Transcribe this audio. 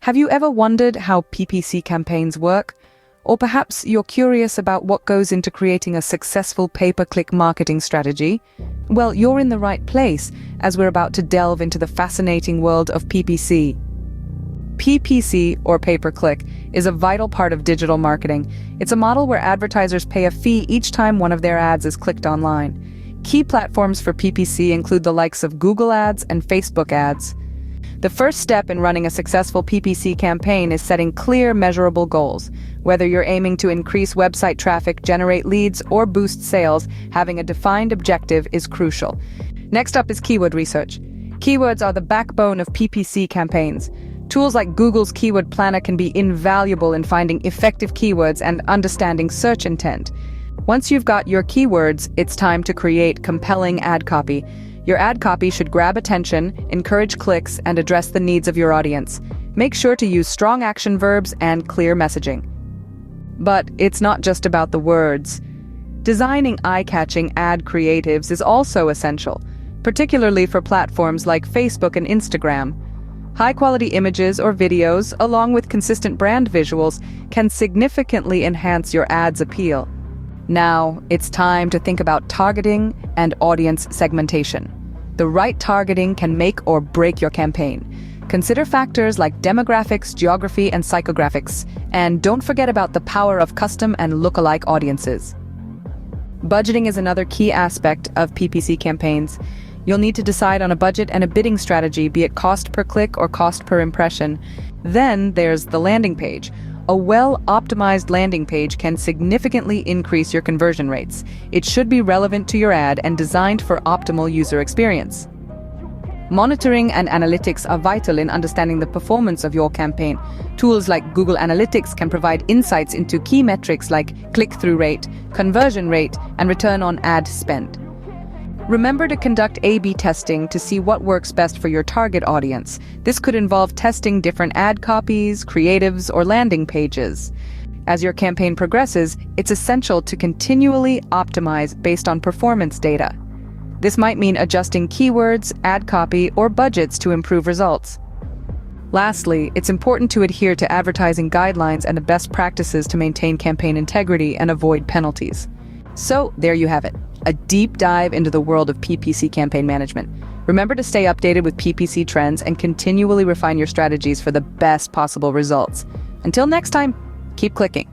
Have you ever wondered how PPC campaigns work? Or perhaps you're curious about what goes into creating a successful pay-per-click marketing strategy? Well, you're in the right place, as we're about to delve into the fascinating world of PPC. PPC, or pay-per-click, is a vital part of digital marketing. It's a model where advertisers pay a fee each time one of their ads is clicked online. Key platforms for PPC include the likes of Google Ads and Facebook ads. The first step in running a successful PPC campaign is setting clear, measurable goals. Whether you're aiming to increase website traffic, generate leads, or boost sales, having a defined objective is crucial. Next up is keyword research. Keywords are the backbone of PPC campaigns. Tools like Google's Keyword Planner can be invaluable in finding effective keywords and understanding search intent. Once you've got your keywords, it's time to create compelling ad copy. Your ad copy should grab attention, encourage clicks, and address the needs of your audience. Make sure to use strong action verbs and clear messaging. But it's not just about the words. Designing eye-catching ad creatives is also essential, particularly for platforms like Facebook and Instagram. High-quality images or videos, along with consistent brand visuals, can significantly enhance your ad's appeal. Now, it's time to think about targeting and audience segmentation. The right targeting can make or break your campaign. Consider factors like demographics, geography, and psychographics, and don't forget about the power of custom and lookalike audiences. Budgeting is another key aspect of PPC campaigns. You'll need to decide on a budget and a bidding strategy, be it cost per click or cost per impression. Then there's the landing page. A well-optimized landing page can significantly increase your conversion rates. It should be relevant to your ad and designed for optimal user experience. Monitoring and analytics are vital in understanding the performance of your campaign. Tools like Google Analytics can provide insights into key metrics like click-through rate, conversion rate, and return on ad spend. Remember to conduct A/B testing to see what works best for your target audience. This could involve testing different ad copies, creatives, or landing pages. As your campaign progresses, it's essential to continually optimize based on performance data. This might mean adjusting keywords, ad copy, or budgets to improve results. Lastly, it's important to adhere to advertising guidelines and the best practices to maintain campaign integrity and avoid penalties. So, there you have it. A deep dive into the world of PPC campaign management. Remember to stay updated with PPC trends and continually refine your strategies for the best possible results. Until next time, keep clicking.